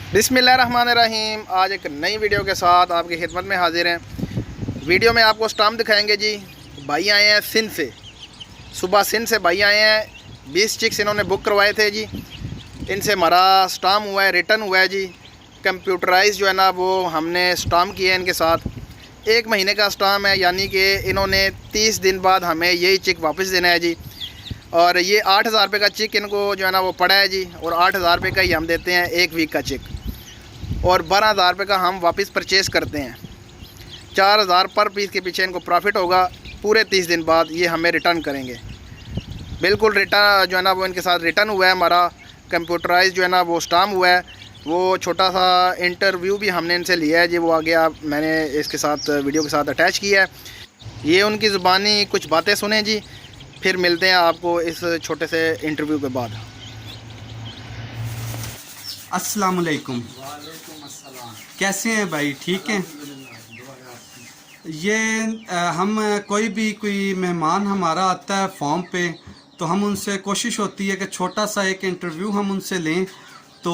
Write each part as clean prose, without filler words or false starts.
बिस्मिल्लाहिर्रहमानिर्रहीम। आज एक नई वीडियो के साथ आपकी खिदमत में हाजिर हैं। वीडियो में आपको स्टाम्प दिखाएंगे जी। भाई आए हैं सिंध से, सुबह सिंध से भाई आए हैं। 20 चिक्स इन्होंने बुक करवाए थे जी। इनसे हमारा स्टाम्प हुआ है, रिटर्न हुआ है जी। कंप्यूटराइज जो है ना वो हमने स्टाम्प किया है इनके साथ। 1 महीने का स्टाम्प है, यानी कि इन्होंने 30 दिन बाद हमें यही चिक वापस देना है जी। और ये 8,000 रुपये का चिक इनको जो है ना वो पड़ा है जी। और 8,000 रुपये का ही हम देते हैं 1 वीक का चिक, और 12,000 रुपये का हम वापस परचेज़ करते हैं। 4,000 पर पीस के पीछे इनको प्रॉफिट होगा। पूरे 30 दिन बाद ये हमें रिटर्न करेंगे। बिल्कुल रिटर्न जो है ना वो इनके साथ रिटर्न हुआ है। हमारा कंप्यूटराइज जो है ना वो स्टाम्प हुआ है। वो छोटा सा इंटरव्यू भी हमने इनसे लिया है जी, वो आगे आप मैंने इसके साथ वीडियो के साथ अटैच किया है। ये उनकी ज़ुबानी कुछ बातें सुने जी, फिर मिलते हैं आपको इस छोटे से इंटरव्यू के बाद। अस्सलाम वालेकुम। कैसे हैं भाई, ठीक हैं? ये हम कोई मेहमान हमारा आता है फॉर्म पे, तो हम उनसे कोशिश होती है कि छोटा सा एक इंटरव्यू हम उनसे लें। तो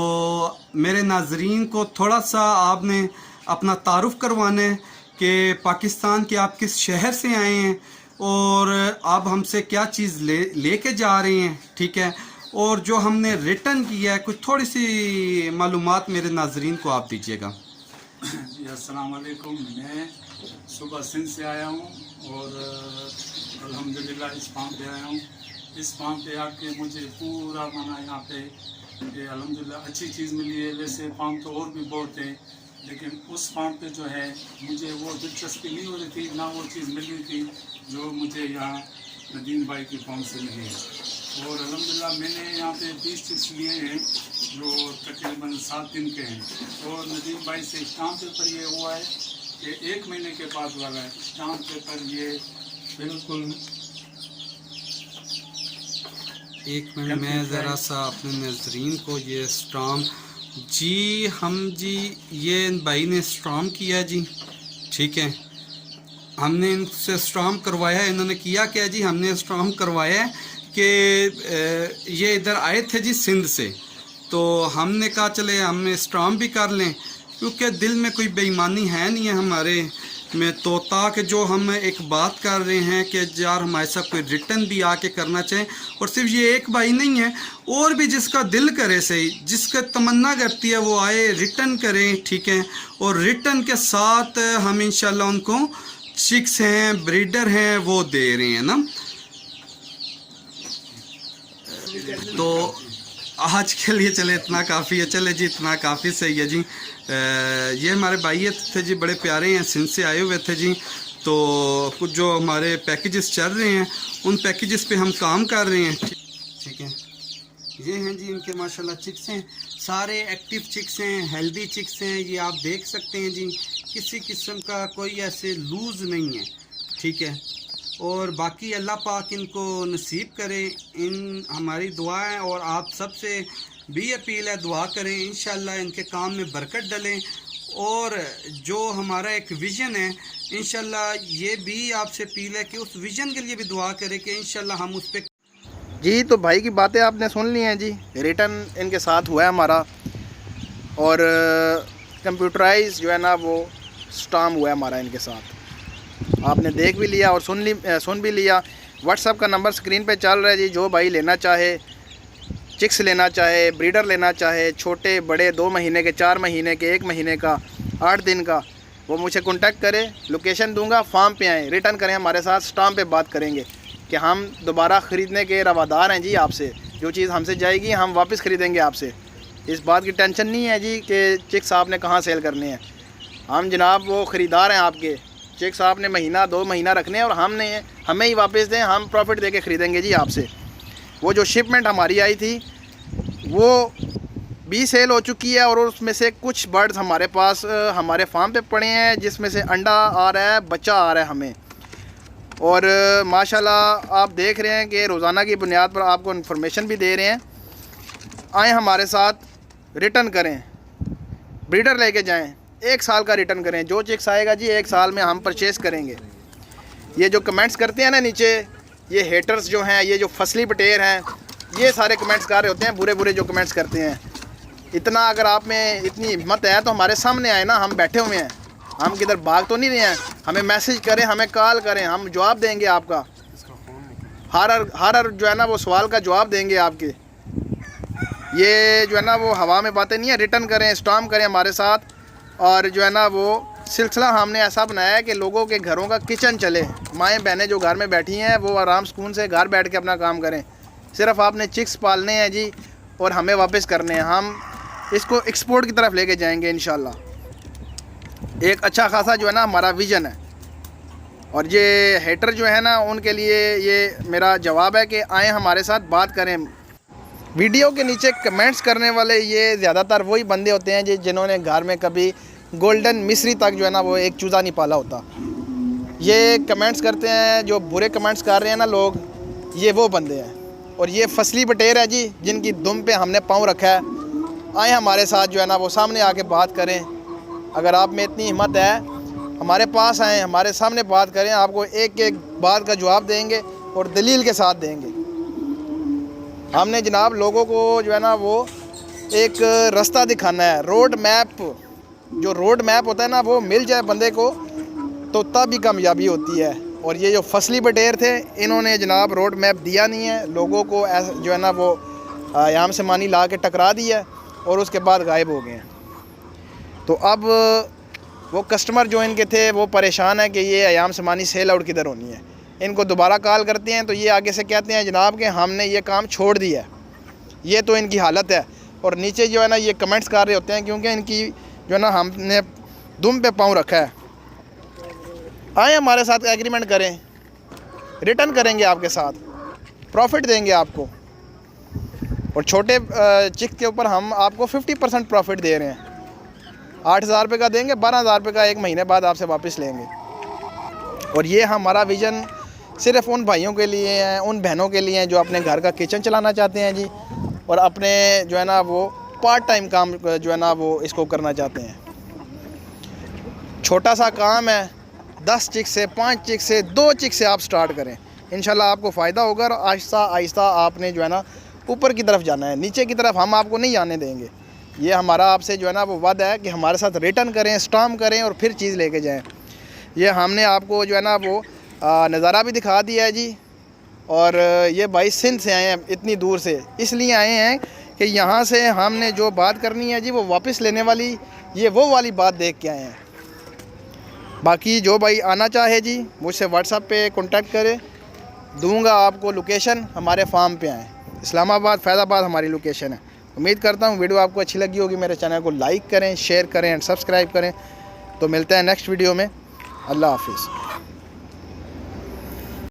मेरे नाजरीन को थोड़ा सा आपने अपना तारुफ करवाना है कि पाकिस्तान के आप किस शहर से आए हैं और आप हमसे क्या चीज़ लेके जा रहे हैं, ठीक है? और जो हमने रिटर्न किया है, कुछ थोड़ी सी मालूमात मेरे नाजरीन को आप दीजिएगा। जी अस्सलाम वालेकुम। मैं सुबह सिंध से आया हूँ और अल्हम्दुलिल्लाह इस फार्म पे आया हूँ। इस फार्म पे आके मुझे पूरा मना यहाँ पे कि अल्हम्दुलिल्लाह अच्छी चीज़ मिली है। वैसे फार्म तो और भी बहुत हैं, लेकिन उस फार्म पे जो है मुझे वो दिलचस्पी नहीं हो रही थी, ना वो चीज़ मिल रही थी जो मुझे यहाँ नदीम भाई की फार्म से मिली है। और अल्हम्दुलिल्लाह मैंने यहाँ पे 20 चिप्स लिए हैं जो तकरीबन 7 दिन के हैं। और नदीम भाई से स्टाम्प पेपर ये हुआ है कि 1 महीने के बाद वाला है स्टाम्प पेपर। ये बिल्कुल एक मिनट, मैं ज़रा सा अपने नाजरीन को ये स्टाम्प जी ये भाई ने स्टाम्प किया जी, ठीक है। हमने इनसे स्टाम्प करवाया है। इन्होंने किया क्या जी, हमने स्टाम्प करवाया है कि ये इधर आए थे जी सिंध से, तो हमने कहा चले हम स्टाम्प भी कर लें, क्योंकि दिल में कोई बेईमानी है नहीं है हमारे में। तो ताकि जो हम एक बात कर रहे हैं कि यार हमारे साथ कोई रिटर्न भी आके करना चाहे, और सिर्फ ये एक भाई नहीं है, और भी जिसका दिल करे सही, जिसका तमन्ना करती है वो आए रिटर्न करें, ठीक है। और रिटर्न के साथ हम इंशाल्लाह उनको चिक्स हैं, ब्रीडर हैं, वो दे रहे हैं ना। तो आज के लिए चले इतना काफ़ी है। चले जी इतना काफ़ी सही है जी। ये हमारे भाई थे जी, बड़े प्यारे हैं, सिंध से आए हुए थे जी। तो कुछ जो हमारे पैकेजेस चल रहे हैं उन पैकेजेस पे हम काम कर रहे हैं, ठीक है। ये हैं जी इनके माशाल्लाह चिक्स हैं, सारे एक्टिव चिक्स हैं, हेल्दी चिक्स हैं। ये आप देख सकते हैं जी, किसी किस्म का कोई ऐसे लूज़ नहीं है, ठीक है। और बाकी अल्लाह पाक इनको नसीब करे, इन हमारी दुआ है। और आप सबसे भी अपील है, दुआ करें इंशाल्लाह इनके काम में बरकत डलें। और जो हमारा एक विज़न है, इंशाल्लाह ये भी आपसे अपील है कि उस विज़न के लिए भी दुआ करें कि इंशाल्लाह हम उस पर जी। तो भाई की बातें आपने सुन ली हैं जी। रिटर्न इनके साथ हुआ है हमारा, और कंप्यूटराइज जो है ना वो स्टाम्प हुआ है हमारा इनके साथ। आपने देख भी लिया और सुन भी लिया। व्हाट्सएप का नंबर स्क्रीन पे चल रहा है जी। जो भाई लेना चाहे, चिक्स लेना चाहे, ब्रीडर लेना चाहे, छोटे बड़े 2 महीने के, 4 महीने के, 1 महीने का, 8 दिन का, वो मुझे कांटेक्ट करें। लोकेशन दूंगा, फार्म पे आएँ, रिटर्न करें हमारे साथ, स्टाम्प पे बात करेंगे कि हम दोबारा ख़रीदने के रवादार हैं जी आपसे। जो चीज़ हमसे जाएगी हम वापस ख़रीदेंगे आपसे। इस बात की टेंशन नहीं है जी कि चिक्स आपने कहाँ सेल करने हैं। हम जनाब वो ख़रीदार हैं आपके। चिक्स आपने महीना 2 महीना रखने हैं और हमें ही वापस दें, हम प्रॉफिट दे के ख़रीदेंगे जी आपसे। वो जो शिपमेंट हमारी आई थी वो भी सेल हो चुकी है, और उसमें से कुछ बर्ड्स हमारे पास हमारे फार्म पे पड़े हैं, जिसमें से अंडा आ रहा है, बच्चा आ रहा है हमें। और माशाल्लाह आप देख रहे हैं कि रोज़ाना की बुनियाद पर आपको इन्फॉर्मेशन भी दे रहे हैं। आएँ हमारे साथ, रिटर्न करें, ब्रीडर लेके जाएं, 1 साल का रिटर्न करें। जो चिक्स आएगा जी 1 साल में हम परचेज़ करेंगे। ये जो कमेंट्स करते हैं ना नीचे, ये हेटर्स जो हैं, ये जो फसली बटेर हैं, ये सारे कमेंट्स कर रहे होते हैं, बुरे बुरे जो कमेंट्स करते हैं। इतना अगर आप में इतनी हिम्मत है तो हमारे सामने आए ना, हम बैठे हुए हैं, हम किधर भाग तो नहीं रहे हैं। हमें मैसेज करें, हमें कॉल करें, हम जवाब देंगे आपका, हर जो है ना वो सवाल का जवाब देंगे आपके। ये जो है ना वो हवा में बातें नहीं है, रिटर्न करें, स्टाम्प करें हमारे साथ। और जो है ना वो सिलसिला हमने ऐसा बनाया है कि लोगों के घरों का किचन चले। माएँ बहनें जो घर में बैठी हैं वो आराम सुकून से घर बैठ के अपना काम करें। सिर्फ आपने चिक्स पालने हैं जी और हमें वापस करने हैं। हम इसको एक्सपोर्ट की तरफ लेके जाएंगे इंशाल्लाह। एक अच्छा खासा जो है ना हमारा विज़न है। और ये हेटर जो है ना उनके लिए ये मेरा जवाब है कि आएँ हमारे साथ बात करें। वीडियो के नीचे कमेंट्स करने वाले ये ज़्यादातर वही बंदे होते हैं जिन्होंने घर में कभी गोल्डन मिस्री तक जो है ना वो एक चूज़ा नहीं पाला होता। ये कमेंट्स करते हैं, जो बुरे कमेंट्स कर रहे हैं ना लोग, ये वो बंदे हैं। और ये फसली बटेर है जी, जिनकी दुम पे हमने पाँव रखा है। आए हमारे साथ जो है ना वो सामने आके बात करें। अगर आप में इतनी हिम्मत है, हमारे पास आएँ, हमारे सामने बात करें, आपको एक एक बात का जवाब देंगे और दलील के साथ देंगे। हमने जनाब लोगों को जो है ना वो एक रास्ता दिखाना है, रोड मैप। जो रोड मैप होता है ना वो मिल जाए बंदे को तो तब ही कामयाबी होती है। और ये जो फसली बटेर थे, इन्होंने जनाब रोड मैप दिया नहीं है लोगों को, जो है ना वो आयाम समानी ला के टकरा दी है और उसके बाद गायब हो गए हैं। तो अब वो कस्टमर जो इनके थे वो परेशान है कि ये आयाम समानी सेल आउट किधर होनी है। इनको दोबारा कॉल करते हैं तो ये आगे से कहते हैं जनाब कि हमने ये काम छोड़ दिया है। ये तो इनकी हालत है। और नीचे जो है ना ये कमेंट्स कर रहे होते हैं क्योंकि इनकी जो है ना हमने दुम पे पाँव रखा है। आए हमारे साथ एग्रीमेंट करें, रिटर्न करेंगे आपके साथ, प्रॉफिट देंगे आपको। और छोटे चिक के ऊपर हम आपको 50% प्रॉफिट दे रहे हैं। 8,000 रुपये का देंगे, 12,000 रुपये का 1 महीने बाद आपसे वापस लेंगे। और ये हमारा विज़न सिर्फ उन भाइयों के लिए हैं, उन बहनों के लिए हैं जो अपने घर का किचन चलाना चाहते हैं जी, और अपने जो है ना वो पार्ट टाइम काम जो है ना वो इसको करना चाहते हैं। छोटा सा काम है, 10 चिक से, 5 चिक से, 2 चिक से आप स्टार्ट करें, इंशाल्लाह आपको फ़ायदा होगा। और आहिस्ता आहिस्ता आपने जो है ना ऊपर की तरफ जाना है, नीचे की तरफ हम आपको नहीं आने देंगे। ये हमारा आपसे जो है ना वो वादा है कि हमारे साथ रिटर्न करें, स्टाम्प करें और फिर चीज़ लेके जाएं। ये हमने आपको जो है ना वो नज़ारा भी दिखा दिया है जी। और ये भाई सिंध से आए हैं, इतनी दूर से इसलिए आए हैं कि यहाँ से हमने जो बात करनी है जी वो वापस लेने वाली, ये वो वाली बात देख के आए हैं। बाकी जो भाई आना चाहे जी मुझसे व्हाट्सएप पे कांटेक्ट करें, दूंगा आपको लोकेशन। हमारे फार्म पे आएँ, इस्लामाबाद फैज़ाबाद हमारी लोकेशन है। उम्मीद करता हूँ वीडियो आपको अच्छी लगी होगी। मेरे चैनल को लाइक करें, शेयर करें एंड सब्सक्राइब करें। तो मिलते हैं नेक्स्ट वीडियो में। अल्लाह हाफिज़।